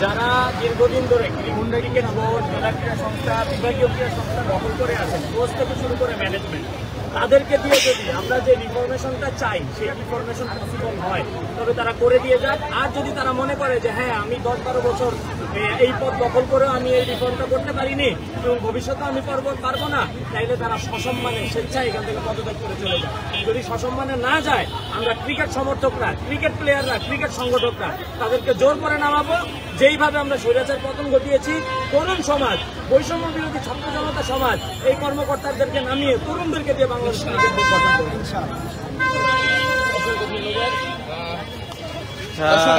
যারা দীর্ঘদিন ধরে ক্রিকেট বোর্ড, জেলা ক্রীড়া সংস্থা, বিভাগীয় ক্রীড়া সংস্থা দখল করে আছেন, কোচ থেকে শুরু করে ম্যানেজমেন্ট, তাদেরকে দিয়ে যদি আমরা যে রিফরমেশনটা চাই সেই রিফরমেশন পসিবল হয় তবে তারা করে দিয়ে যাক। আর যদি তারা মনে করে যে হ্যাঁ আমি 10-12 বছর এই পদ দখল করেও আমি এই রিফর্মটা করতে পারিনি এবং ভবিষ্যতে আমি পারবো না, তাইলে তারা সসম্মানে স্বেচ্ছায় এখান থেকে পদত্যাগ করে চলে যায়। যদি সসম্মানে না যায়, আমরা ক্রিকেট সমর্থকরা, ক্রিকেট প্লেয়াররা, ক্রিকেট সংগঠকরা তাদেরকে জোর করে নামাবো। যেইভাবে আমরা স্বৈরাচার পতন ঘটিয়েছি, তরুণ সমাজ, বৈষম্য বিরোধী ছাত্র জনতা সমাজ এই কর্মকর্তাদেরকে নামিয়ে তরুণদেরকে দিয়ে বাংলাদেশ ক্রিকেট বোর্ড গঠন করবে ইনশাআল্লাহ।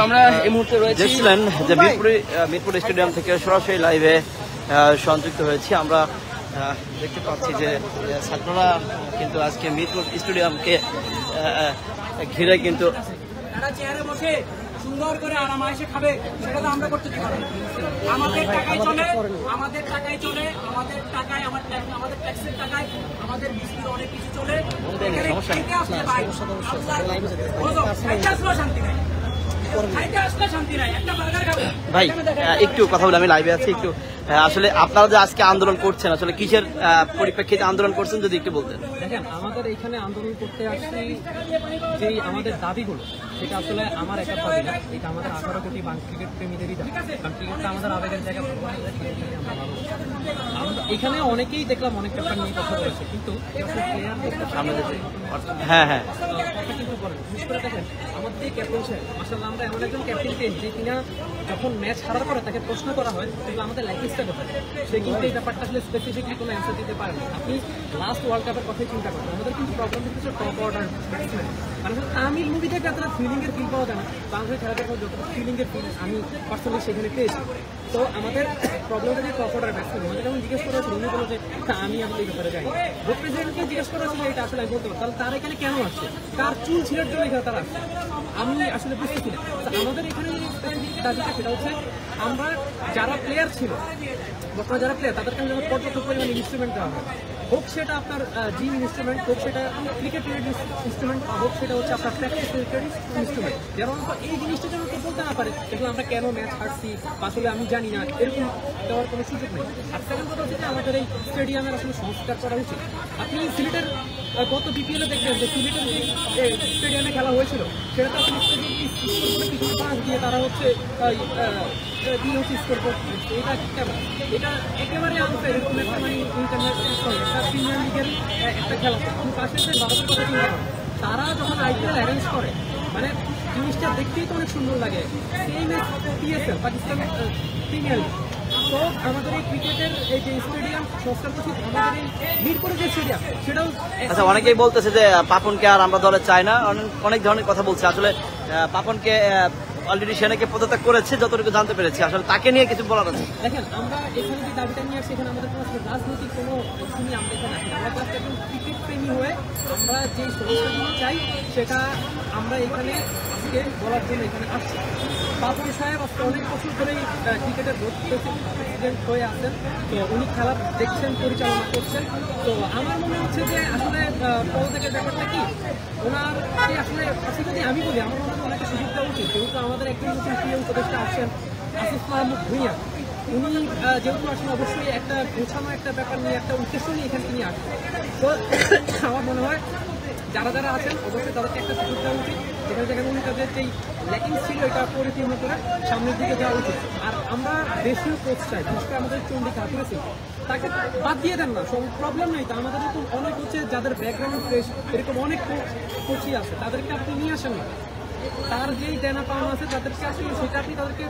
আমরা এই মুহূর্তে দেখছিলেন যে মিরপুর স্টেডিয়াম থেকে সরাসরি লাইভে সংযুক্ত হয়েছি। আমরা দেখতে পাচ্ছি যে ছাত্ররা কিন্তু আজকে মিরপুর স্টেডিয়ামকে ঘিরে কিন্তু তারা চেয়ারে বসে সুন্দর করে আরামায়েশে খাবে, সেটা তো আমরা করতে পারি। আমাদের টাকায় চলে, আমাদের টাকায় চলে, আমাদের টাকায়, আমাদের ট্যাক্সের টাকায় আমাদের বিস্কুট অনেক কিছু চলে। ভাই একটু কথা বলে, আমি লাইভে আছি একটু। আসলে আপনারা যে আজকে আন্দোলন করছেন, আসলে কিসের পরিপ্রেক্ষিতে আন্দোলন করছেন যদি একটু বলতেন। দেখেন, আমাদের এখানে আন্দোলন করতে আসছি যেই আমাদের দাবিগুলো, সেটা আসলে আমার একা দাবি না, এটা আমাদের 18 কোটি ক্রিকেট প্রেমীদেরই দাবি। কারণ ক্রিকেটটা আমাদের আবেগের জায়গা, আমরা এখানে অনেকেই দেখলাম অনেক ব্যাপার নিয়ে কথা বলেছে, কিন্তু হ্যাঁ হ্যাঁ কথা কিন্তু বলেন। বিশেষ করে দেখেন আমাদের যে ক্যাপ্টেন সাহেব, মাশাআল্লাহ আমরা এমন একজন ক্যাপ্টেন পেয়েছি যে কিনা যখন ম্যাচ হারার পরে তাকে প্রশ্ন করা হয় তাহলে আমাদের লাইসেন্সটা কোথায়, সে কিন্তু এই ব্যাপারটা আসলে স্পেসিফিকলি কোনো অ্যান্সার দিতে পারে না। আপনি লাস্ট ওয়ার্ল্ড কাপের কথাই চিন্তা করেন, আমাদের কিন্তু প্রবলেম হচ্ছে টপ অর্ডার ব্যাটসম্যান। মানে তামিল মুভি থেকে আপনারা ফিলিংয়ের ফিল পাওয়া যায় না, বাংলাদেশের খেলা দেখার যতটা ফিলিংয়ের ফিল আমি পার্সোনালি সেখানে পেয়েছি। তো আমাদের প্রবলেমটা যে টপ অর্ডার ব্যাটসম্যান, আমাদের যখন জিজ্ঞেস করা হয়েছিল উনি বলো যে আমি আসলে এই ব্যাপারে যাই, বোর্ড প্রেসিডেন্টকে জিজ্ঞেস করা হয়েছিল এটা আসলে আমি বলতে পারবো, তাহলে তার এখানে কেন আসছে, তার চুল ছিঁড়ার জন্য এখানে তারা আসছে, আমি আসলে বুঝতেছি না। আমাদের এখানে দাবিটা সেটা হচ্ছে আমরা যারা প্লেয়ার ছিল, বর্তমানে যারা প্লেয়ার তাদেরকে যেমন পর্যাপ্ত পরিমাণে ইনস্ট্রুমেন্ট দেওয়া হয়, হোক সেটা আপনার জিম ইনস্ট্রুমেন্ট, হোক সেটা ক্রিকেট রিলেটেড ইনস্ট্রুমেন্ট, হোক সেটা হচ্ছে আপনার প্র্যাকটিস রিলেটেড ইনস্ট্রুমেন্ট, যেমন এই জিনিসটা যেন কেউ বলতে না পারে এগুলো আমরা কেন ম্যাচ হারছি আসলে আমি জানি না, এরকম দেওয়ার কোনো সুযোগ নেই। আর সেকেন্ড কথা হচ্ছে আমাদের এই স্টেডিয়ামের আসলে সংস্কার করা উচিত। আপনি সিলেটের গত বিপিএলে দেখবেন যে সিলেটের যে স্টেডিয়ামে খেলা হয়েছিল সেটা তো আপনি কিছু পাঁচ দিয়ে তারা হচ্ছে স্কোর করছে, এটা কেমন, এটা একেবারে আমাদের এরকম একটা মানে ইন্টারন্যাশনাল একটা প্রিমিয়ার লিগের একটা খেলা। আমি পাশে যে ভারতের কথা চিন্তা করেন, তারা যখন আইপিএল অ্যারেঞ্জ করে মানে জিনিসটা দেখতেই তো অনেক সুন্দর লাগে, same PSL Pakistan premier league. তো আমাদের এই ক্রিকেটের এই যে স্টেডিয়াম সংস্কার করছি, আমাদের এই মিরপুরের যে স্টেডিয়াম সেটাও আচ্ছা, অনেকেই বলতেছে যে পাপনকে আর আমরা দলে চাই না, অনেক ধরনের কথা বলছে। আসলে পাপনকে অলরেডি সেনাকে পদত্যাগ করেছে যতটুকু জানতে পেরেছি, আসলে তাকে নিয়ে কিছু বলার আছে। দেখেন, আমরা এখানে যে দাবিটা নিয়ে আসছি, এখানে আমাদের কোনো রাজনৈতিক কোনো ইস্যু নিয়ে আমরা এখানে আসি, আমরা জাস্ট একজন ক্রিকেট প্রেমী হয়ে আমরা যে সমস্যাগুলো চাই সেটা আমরা এখানে আজকে বলার জন্য এখানে আসছি। পাপন সাহেব আজকে অনেক বছর ধরেই ক্রিকেটের বোর্ড প্রেসিডেন্ট হয়ে আছেন, তো উনি খেলা দেখছেন, পরিচালনা করছেন। তো আমার মনে হচ্ছে যে আসলে পদত্যাগের ব্যাপারটা কি ওনার আসলে যদি আমি বলি, আমার মনে হয় ওনাকে সুযোগ দেওয়া উচিত। যেহেতু আমাদের একজন নতুন প্রিয় উপদেষ্টা আসছেন আসিফ মাহমুদ ভূঁইয়া, উনি যেহেতু আসলে অবশ্যই একটা গোছানো একটা ব্যাপার নিয়ে একটা উদ্দেশ্য নিয়ে এখানে তিনি আসছেন। তো আমার মনে হয় যারা যারা আছেন অবশ্যই তাদেরকে একটা সুযোগ দেওয়া উচিত, যেখানে যেখানে উনি তাদের যেই ল্যাকিংস ছিল এটা পরিপূর্ণ করে সামনের দিকে যাওয়া উচিত। আর আমরা দেশীয় কোচ চাই, বিশেষ করে আমাদের চন্ডিকা হাতুরেছি, তাকে বাদ দিয়ে দেন না, সব প্রবলেম নেই। তো আমাদের তো অনেক হচ্ছে যাদের ব্যাকগ্রাউন্ড ফ্রেশ, এরকম অনেক কোচই আছে, তাদেরকে আপনি নিয়ে আসেন না, তার যেই দেনা পাওনা আছে তাদেরকে আসলে সেটা আপনি তাদেরকে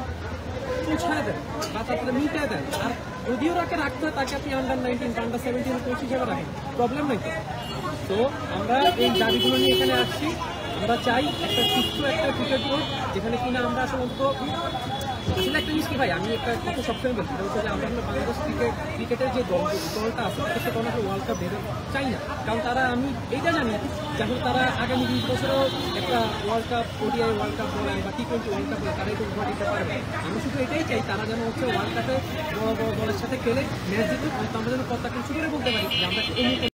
পৌঁছায় দেন বা তাদের মিটায় দেন। আর যদিও রাখতে হয় তাকে আপনি আন্ডার-19 আন্ডার-17 কোচ হিসেবে রাখেন, প্রবলেম নেই। তো আমরা এই দাবিগুলো নিয়ে এখানে আসছি, আমরা চাই একটা সুস্থ একটা ক্রিকেট বোর্ড যেখানে কিনা আমরা আসলে আসলে একটা জিনিস কি ভাই, আমি একটা কথা সবসময় বলছি, সেটা হচ্ছে যে আমরা বাংলাদেশ ক্রিকেটের যে দলটা আছে সেটা আমরা ওয়ার্ল্ড কাপ বেরো চাই না। কারণ তারা, আমি এইটা জানি যখন তারা আগামী 20 বছরেও একটা world cup, ODI world cup বলেন বা টি20 ওয়ার্ল্ড কাপ বলে তারা এটা উপহার দিতে পারবে। আমি শুধু এটাই চাই তারা যেন হচ্ছে ওয়ার্ল্ড কাপে বড় বড় দলের সাথে খেলে ম্যাচ জিতুক, আমরা যেন কথা কিছু করে বলতে পারি যে আমরা